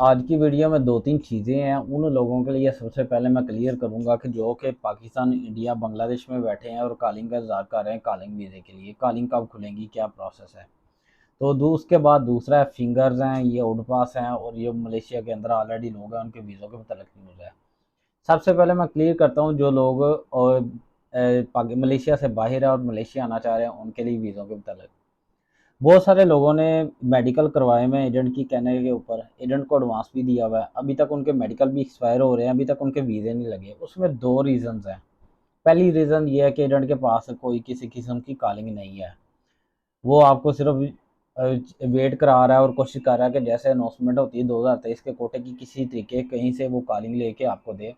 आज की वीडियो में दो तीन चीज़ें हैं। उन लोगों के लिए सबसे पहले मैं क्लियर करूंगा कि जो कि पाकिस्तान, इंडिया, बांग्लादेश में बैठे हैं और कॉलिंग का इंतजार कर रहे हैं कॉलिंग वीज़े के लिए। कॉलिंग कब खुलेंगी, क्या प्रोसेस है। तो उसके बाद दूसरा है फिंगर्स हैं, ये आउट पास हैं और ये मलेशिया के अंदर ऑलरेडी लोग हैं, उनके वीज़ों के मतलब न्यूज़ है। सबसे पहले मैं क्लियर करता हूँ जो लोग मलेशिया से बाहर है और मलेशिया आना चाह रहे हैं उनके लिए वीज़ों के मतलब। बहुत सारे लोगों ने मेडिकल करवाए हुए हैं एजेंट की कहने के ऊपर। एजेंट को एडवांस भी दिया हुआ है, अभी तक उनके मेडिकल भी एक्सपायर हो रहे हैं, अभी तक उनके वीज़े नहीं लगे। उसमें दो रीज़न्स हैं। पहली रीज़न ये है कि एजेंट के पास कोई किसी किस्म की कॉलिंग नहीं है। वो आपको सिर्फ वेट करा रहा है और कोशिश कर रहा है कि जैसे अनाउंसमेंट होती है 2023 के कोटे की, किसी तरीके कहीं से वो कॉलिंग लेके आपको दे।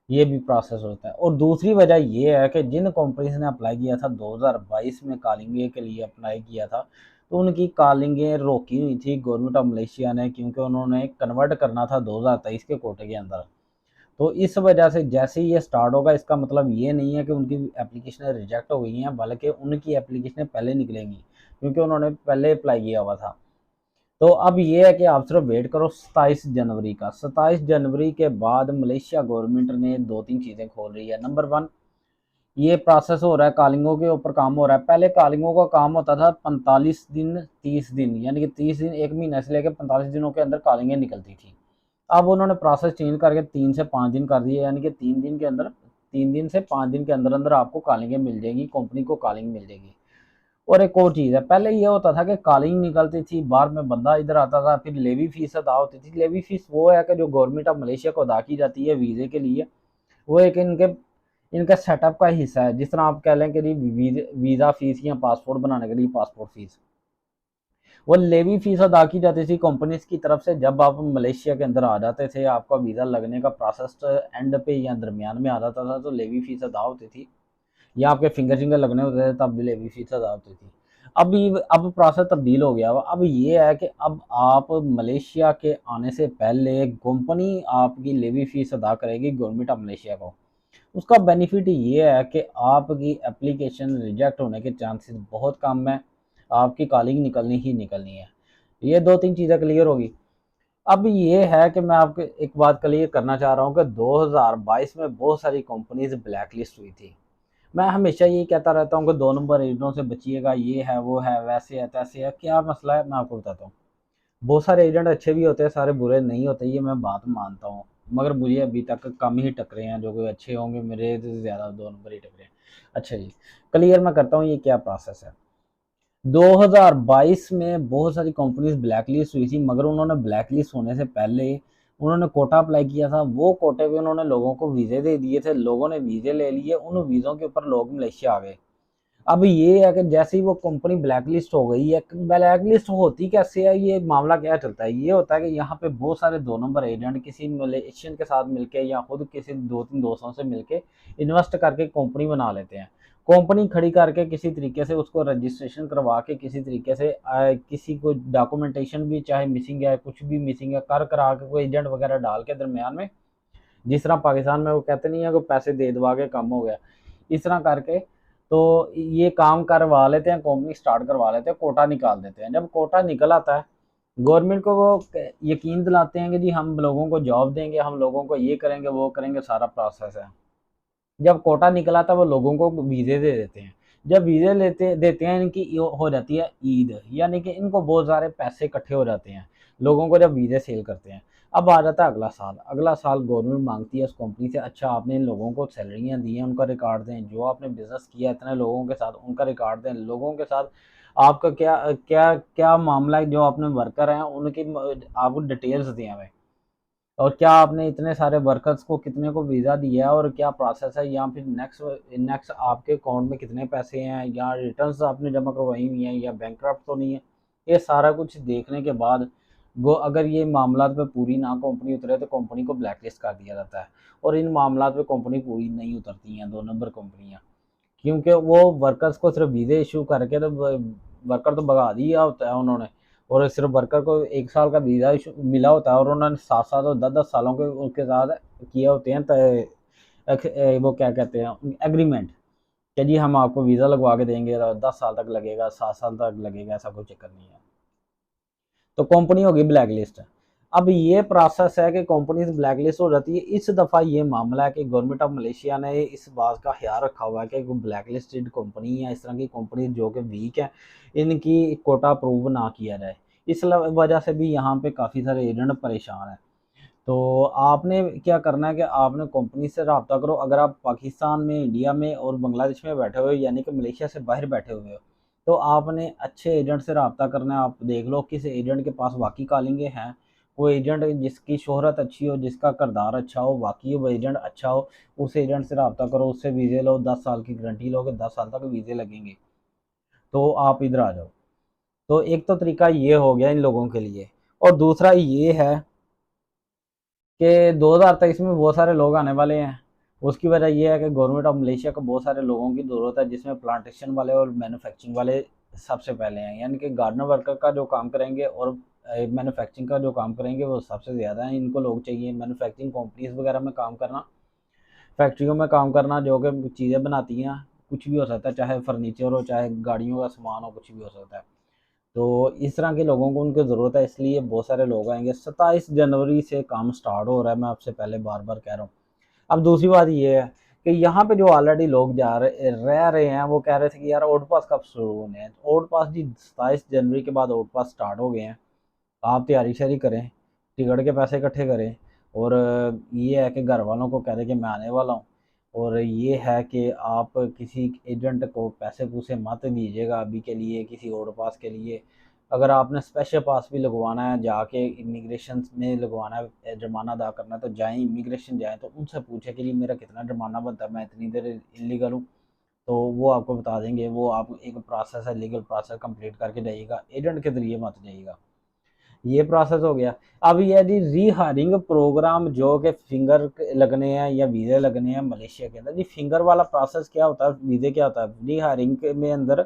ये भी प्रोसेस होता है। और दूसरी वजह ये है कि जिन कंपनीज ने अप्लाई किया था 2022 में कॉलिंग के लिए अप्लाई किया था, तो उनकी कॉलिंगें रोकी हुई थी गवर्नमेंट ऑफ मलेशिया ने, क्योंकि उन्होंने कन्वर्ट करना था 2023 के कोटे के अंदर। तो इस वजह से जैसे ही ये स्टार्ट होगा, इसका मतलब ये नहीं है कि उनकी एप्लीकेशनें रिजेक्ट हो गई हैं, बल्कि उनकी एप्लीकेशनें पहले निकलेंगी क्योंकि उन्होंने पहले अप्लाई किया हुआ था। तो अब ये है कि आप सिर्फ वेट करो 27 जनवरी का। 27 जनवरी के बाद मलेशिया गवर्नमेंट ने दो तीन चीज़ें खोल रही है। नंबर वन, ये प्रोसेस हो रहा है, कॉलिंगों के ऊपर काम हो रहा है। पहले कॉलिंगों का काम होता था 45 दिन, 30 दिन, यानी कि 30 दिन, एक महीने से लेकर 45 दिनों के अंदर कॉलिंगें निकलती थी। अब उन्होंने प्रोसेस चेंज करके 3 से 5 दिन कर दिए, यानी कि 3 दिन के अंदर, 3 दिन से 5 दिन के अंदर अंदर आपको कॉलिंगें मिल जाएंगी, कंपनी को कॉलिंग मिल जाएगी। और एक और चीज़ है, पहले ये होता था कि कॉलिंग निकलती थी, बाद में बंदा इधर आता था, फिर लेवी फीस अदा होती थी। लेवी फीस वो है कि जो गवर्नमेंट ऑफ मलेशिया को अदा की जाती है वीज़े के लिए। वो एक इनके इनका सेटअप का हिस्सा है। जिस तरह आप कह लें कि वीज़ा फीस या पासपोर्ट बनाने के लिए पासपोर्ट फीस, वो लेवी फीस अदा की जाती थी कंपनीज की तरफ से। जब आप मलेशिया के अंदर आ जाते थे, आपका वीज़ा लगने का प्रोसेस एंड पे या दरमियान में आ जाता था, तो लेवी फीस अदा होती थी। या आपके फिंगर लगने होते थे, तब भी लेवी फीस अदा होती थी। अब प्रोसेस तब्दील हो गया हुआ। अब ये है कि अब आप मलेशिया के आने से पहले कंपनी आपकी लेवी फीस अदा करेगी गवर्नमेंट ऑफ मलेशिया को। उसका बेनिफिट ये है कि आपकी एप्लीकेशन रिजेक्ट होने के चांसेस बहुत कम है, आपकी कॉलिंग निकलनी ही निकलनी है। ये दो तीन चीज़ें क्लियर होगी। अब ये है कि मैं आपको एक बात क्लियर करना चाह रहा हूँ कि 2022 में बहुत सारी कंपनीज ब्लैक लिस्ट हुई थी। मैं हमेशा यही कहता रहता हूँ कि 2 नंबर एजेंटों से बचिएगा, ये है वो है वैसे है तैसे है। क्या मसला है मैं आपको बताता हूँ। बहुत सारे एजेंट अच्छे भी होते हैं, सारे बुरे नहीं होते, ये मैं बात मानता हूँ। मगर मुझे अभी तक कम ही टकरे हैं, जो कोई अच्छे होंगे मेरे से ज़्यादा 2 नंबर ही टकरे हैं। अच्छा जी, क्लियर मैं करता हूँ ये क्या प्रोसेस है। 2022 में बहुत सारी कंपनीज ब्लैकलिस्ट हुई थी, मगर उन्होंने ब्लैकलिस्ट होने से पहले उन्होंने कोटा अप्लाई किया था। वो कोटे पे उन्होंने लोगों को वीज़े दे दिए थे, लोगों ने वीज़े ले लिए, उन वीज़ों के ऊपर लोग मलेशिया आ गए। अब ये है कि जैसे ही वो कंपनी ब्लैकलिस्ट हो गई है, ब्लैकलिस्ट होती कैसे है, ये मामला क्या चलता है। ये होता है कि यहाँ पे बहुत सारे 2 नंबर एजेंट किसी मलेशियन के साथ मिलके या खुद किसी दो तीन दोस्तों से मिलके इन्वेस्ट करके कंपनी बना लेते हैं। कंपनी खड़ी करके किसी तरीके से उसको रजिस्ट्रेशन करवा के, किसी तरीके से किसी को डॉक्यूमेंटेशन भी चाहे मिसिंग है, कुछ भी मिसिंग है, कर करा के कोई एजेंट वगैरह डाल के दरमियान में, जिस तरह पाकिस्तान में वो कहते नहीं है कि पैसे दे दबा के कम हो गया, इस तरह करके तो ये काम करवा लेते हैं, कंपनी स्टार्ट करवा लेते हैं, कोटा निकाल देते हैं। जब कोटा निकल आता है, गवर्नमेंट को वो यकीन दिलाते हैं कि जी हम लोगों को जॉब देंगे, हम लोगों को ये करेंगे वो करेंगे, सारा प्रोसेस है। जब कोटा निकला था वो लोगों को वीज़े दे देते हैं। जब वीज़े लेते देते हैं, इनकी हो जाती है ईद, यानी कि इनको बहुत सारे पैसे इकट्ठे हो जाते हैं लोगों को जब वीज़े सेल करते हैं। अब आ जाता है अगला साल। अगला साल गवर्नमेंट मांगती है उस कंपनी से, अच्छा आपने इन लोगों को सैलरियाँ दी हैं, उनका रिकॉर्ड दें, जो आपने बिजनेस किया इतने लोगों के साथ उनका रिकॉर्ड दें, लोगों के साथ आपका क्या क्या क्या मामला है, जो आपने वर्कर हैं उनकी आपको डिटेल्स दें हमें। और क्या आपने इतने सारे वर्कर्स को कितने को वीज़ा दिया है और क्या प्रोसेस है, या फिर नेक्स्ट नेक्स्ट आपके अकाउंट में कितने पैसे हैं, या रिटर्न्स आपने जमा करवाई हुई हैं, या बैंकक्रप्ट तो नहीं है। ये सारा कुछ देखने के बाद अगर ये मामला पे पूरी ना कंपनी उतरे, तो कंपनी को ब्लैकलिस्ट कर दिया जाता है। और इन मामला पे कंपनी पूरी नहीं उतरती हैं 2 नंबर कंपनियाँ, क्योंकि वो वर्कर्स को सिर्फ वीज़े इशू करके तो वर्कर तो भगा दिया होता है उन्होंने। और सिर्फ वर्कर को 1 साल का वीज़ा इशू मिला होता है, और उन्होंने 7 7 और 10 10 सालों के उनके साथ किए होते हैं वो क्या कहते हैं एग्रीमेंट, कि जी हम आपको वीज़ा लगवा के देंगे, 10 साल तक लगेगा, 7 साल तक लगेगा, ऐसा कोई चक्कर नहीं है। तो कंपनी होगी ब्लैक लिस्ट। अब ये प्रोसेस है कि कंपनीज ब्लैकलिस्ट हो जाती है। इस दफ़ा ये मामला है कि गवर्नमेंट ऑफ मलेशिया ने इस बात का ख्याल रखा हुआ है कि ब्लैकलिस्टेड कंपनी या इस तरह की कंपनी जो कि वीक है, इनकी कोटा अप्रूव ना किया जाए। इस वजह से भी यहाँ पे काफ़ी सारे एजेंट परेशान हैं। तो आपने क्या करना है कि आपने कंपनी से रब्ता करो। अगर आप पाकिस्तान में, इंडिया में और बांग्लादेश में बैठे हुए, यानी कि मलेशिया से बाहर बैठे हुए हो, तो आपने अच्छे एजेंट से रब्ता करना है। आप देख लो किस एजेंट के पास वाकई कॉलिंगें हैं, वो एजेंट जिसकी शोहरत अच्छी हो, जिसका किरदार अच्छा हो, वाकई वो एजेंट अच्छा हो, उस एजेंट से रब्ता करो, उससे वीज़े लो। 10 साल की गारंटी लो कि 10 साल तक वीज़े लगेंगे, तो आप इधर आ जाओ। तो एक तो तरीका ये हो गया इन लोगों के लिए। और दूसरा ये है कि 2023 में बहुत सारे लोग आने वाले हैं। उसकी वजह यह है कि गवर्नमेंट ऑफ मलेशिया को बहुत सारे लोगों की ज़रूरत है, जिसमें प्लांटेशन वाले और मैन्युफैक्चरिंग वाले सबसे पहले हैं। यानी कि गार्डनर वर्कर का जो काम करेंगे और मैन्युफैक्चरिंग का जो काम करेंगे वो सबसे ज़्यादा हैं। इनको लोग चाहिए। मैन्युफैक्चरिंग कंपनीज वगैरह में काम करना, फैक्ट्रियों में काम करना जो कि चीज़ें बनाती हैं, कुछ भी हो सकता है, चाहे फर्नीचर हो, चाहे गाड़ियों का सामान हो, कुछ भी हो सकता है। तो इस तरह के लोगों को उनकी ज़रूरत है, इसलिए बहुत सारे लोग आएंगे। 27 जनवरी से काम स्टार्ट हो रहा है, मैं आपसे पहले बार बार कह रहा हूँ। अब दूसरी बात ये है कि यहाँ पे जो ऑलरेडी लोग जा रहे रह रहे हैं, वो कह रहे थे कि यार आउट पास कब शुरू होने हैं। आउट पास जी 27 जनवरी के बाद आउट पास स्टार्ट हो गए हैं। आप तैयारी शैयारी करें, टिकट के पैसे इकट्ठे करें, और ये है कि घर वालों को कह दें कि मैं आने वाला हूँ। और ये है कि आप किसी एजेंट को पैसे पूसे मत दीजिएगा अभी के लिए, किसी और पास के लिए। अगर आपने स्पेशल पास भी लगवाना है, जाके इमिग्रेशन में लगवाना है, जुर्माना अदा करना है, तो जाएँ इमिग्रेशन जाएँ, तो उनसे पूछें कि जी मेरा कितना जुर्माना बनता है, मैं इतनी देर इलीगल हूँ। तो वो आपको बता देंगे। वो आप एक प्रोसेस है, लीगल प्रोसेस कंप्लीट करके जाइएगा, एजेंट के ज़रिए मत जाइएगा। ये प्रोसेस हो गया। अब ये जी रीहायरिंग प्रोग्राम जो कि फिंगर लगने हैं या वीज़े लगने हैं मलेशिया के अंदर। जी फिंगर वाला प्रोसेस क्या होता है, वीज़े क्या होता है? रीहायरिंग के में अंदर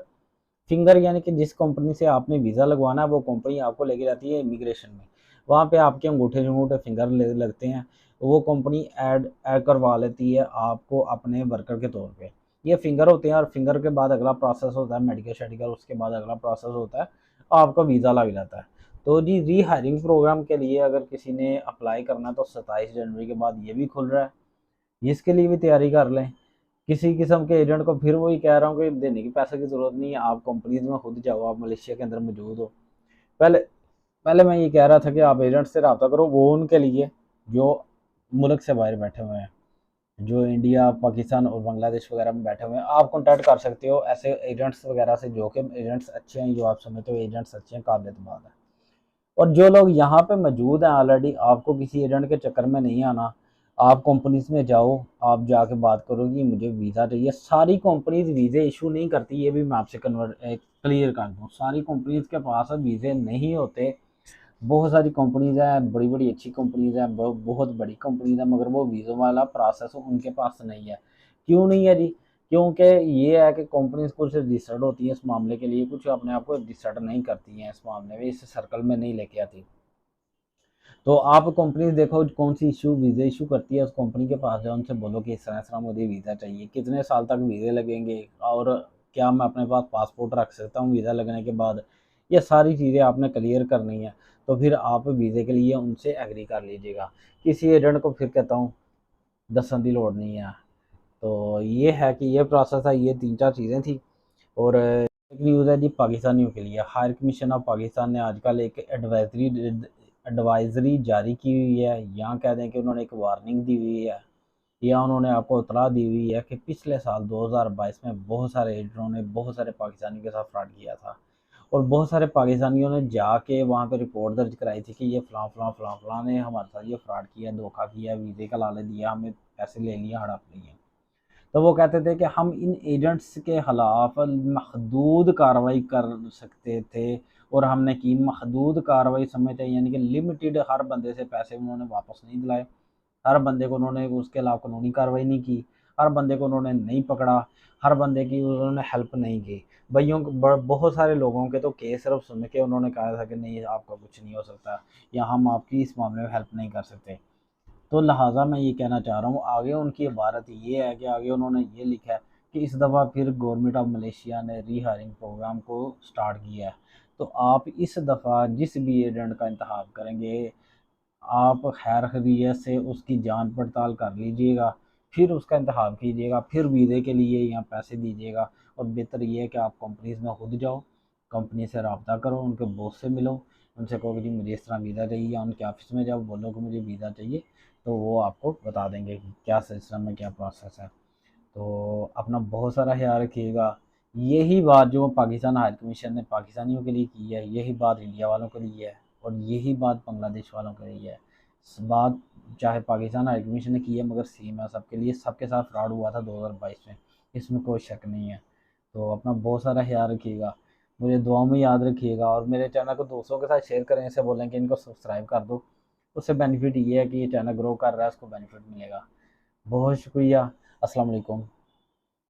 फिंगर यानी कि जिस कंपनी से आपने वीज़ा लगवाना है, वो कंपनी आपको लेके जाती है इमिग्रेशन में। वहाँ पे आपके अंगूठे फिंगर लगते हैं। वो कंपनी ऐड करवा लेती है आपको अपने वर्कर के तौर पे। ये फिंगर होते हैं, और फिंगर के बाद अगला प्रोसेस होता है मेडिकल शेडिकल। उसके बाद अगला प्रोसेस होता है, आपका वीज़ा लग जाता है। तो जी रीहायरिंग प्रोग्राम के लिए अगर किसी ने अप्लाई करना है, तो 27 जनवरी के बाद ये भी खुल रहा है। इसके लिए भी तैयारी कर लें। किसी किस्म के एजेंट को फिर वही कह रहा हूँ कि देने की पैसे की ज़रूरत नहीं है। आप कंपनीज में खुद जाओ, आप मलेशिया के अंदर मौजूद हो। पहले पहले मैं ये कह रहा था कि आप एजेंट से रब्ता करो, वो उनके लिए जो मुल्क से बाहर बैठे हुए हैं, जो इंडिया, पाकिस्तान और बांग्लादेश वगैरह में बैठे हुए हैं। आप कॉन्टैक्ट कर सकते हो ऐसे एजेंट्स वगैरह से, जो कि एजेंट्स अच्छे हैं, जो आप समझते हो एजेंट्स अच्छे हैं, काबिल एतमाद है। और जो लोग यहाँ पे मौजूद हैं ऑलरेडी, आपको किसी एजेंट के चक्कर में नहीं आना। आप कंपनीज में जाओ, आप जाके बात करो कि मुझे वीज़ा चाहिए। सारी कंपनीज वीज़े इशू नहीं करती, ये भी मैं आपसे क्लियर कर दूँ। सारी कंपनीज के पास वीज़े नहीं होते। बहुत सारी कंपनीज हैं, बड़ी बड़ी अच्छी कंपनीज हैं, बहुत बड़ी कंपनीज हैं, मगर वो वीज़ों वाला प्रोसेस उनके पास नहीं है। क्यों नहीं है जी? क्योंकि ये है कि कंपनीज कुछ रजिस्टर्ड होती हैं इस मामले के लिए, कुछ अपने आप को रजिस्टर्ड नहीं करती हैं इस मामले में, इस सर्कल में नहीं लेके आती। तो आप कंपनीज देखो कौन सी वीज़ा इशू करती है, उस कंपनी के पास जाओ, उनसे बोलो कि इस तरह मुझे वीज़ा चाहिए, कितने साल तक वीज़े लगेंगे, और क्या मैं अपने पास पासपोर्ट रख सकता हूँ वीज़ा लगने के बाद। ये सारी चीज़ें आपने क्लियर करनी है। तो फिर आप वीज़े के लिए उनसे एग्री कर लीजिएगा। किसी एजेंट को फिर कहता हूँ दसन की लोड़ नहीं है। तो ये है कि ये प्रोसेस है, ये 3-4 चीज़ें थी। और एक न्यूज़ है जी पाकिस्तानियों के लिए। हायर कमीशन ऑफ पाकिस्तान ने आजकल एक एडवाइजरी जारी की हुई है, या कह दें कि उन्होंने एक वार्निंग दी हुई है, या उन्होंने आपको इतला दी हुई है कि पिछले साल 2022 में बहुत सारे एजेंटों ने बहुत सारे पाकिस्तानियों के साथ फ्रॉड किया था। और बहुत सारे पाकिस्तानियों ने जाके वहाँ पे रिपोर्ट दर्ज कराई थी कि ये फ़लाँ ने हमारे साथ ये फ्रॉड किया, धोखा किया, वीज़े का लालच दिया, हमें पैसे ले लिया, हड़प लिए। तो वो कहते थे कि हम इन एजेंट्स के खिलाफ महदूद कार्रवाई कर सकते थे, और हमने की महदूद कार्रवाई समझते हैं, यानी कि लिमिटेड। हर बंदे से पैसे उन्होंने वापस नहीं दिलाए, हर बंदे को उन्होंने उसके खिलाफ कानूनी कार्रवाई नहीं की, हर बंदे को उन्होंने नहीं पकड़ा, हर बंदे की उन्होंने हेल्प नहीं की। भाइयों बहुत सारे लोगों के तो केस सिर्फ सुन के उन्होंने कहा था कि नहीं आपका कुछ नहीं हो सकता, या हम आपकी इस मामले में हेल्प नहीं कर सकते। तो लिहाजा मैं ये कहना चाह रहा हूँ, आगे उनकी इबारत ये है कि आगे उन्होंने ये लिखा है कि इस दफ़ा फिर गवर्नमेंट ऑफ मलेशिया ने रीहायरिंग प्रोग्राम को स्टार्ट किया है। तो आप इस दफ़ा जिस भी एजेंट का इंतखाब करेंगे, आप खैर खैरियत से उसकी जांच पड़ताल कर लीजिएगा, फिर उसका इंतखाब कीजिएगा, फिर वीज़े के लिए यहाँ पैसे दीजिएगा। और बेहतर ये है कि आप कंपनीज़ में खुद जाओ, कंपनी से रब्ता करो, उनके बॉस से मिलो, उनसे कहो कि जी मुझे इस तरह वीज़ा चाहिए, या उनके ऑफिस में जाओ, बोलो कि मुझे वीज़ा चाहिए, तो वो आपको बता देंगे कि क्या सिस्टम है, क्या प्रोसेस है। तो अपना बहुत सारा ख्याल रखिएगा। यही बात जो पाकिस्तान हाई कमीशन ने पाकिस्तानियों के लिए की है, यही बात इंडिया वालों के लिए है, और यही बात बांग्लादेश वालों के लिए है। बात चाहे पाकिस्तान हाई कमीशन ने की है, मगर सेम है सबके लिए, सबके साथ फ्रॉड हुआ था 2022 में, इसमें कोई शक नहीं है। तो अपना बहुत सारा ख्याल रखिएगा, मुझे दुआ में याद रखिएगा, और मेरे चैनल को दोस्तों के साथ शेयर करें, ऐसे बोलें कि इनको सब्सक्राइब कर दो। उससे बेनिफिट ये है कि ये चैनल ग्रो कर रहा है, उसको बेनिफिट मिलेगा। बहुत शुक्रिया। अस्सलाम वालेकुम।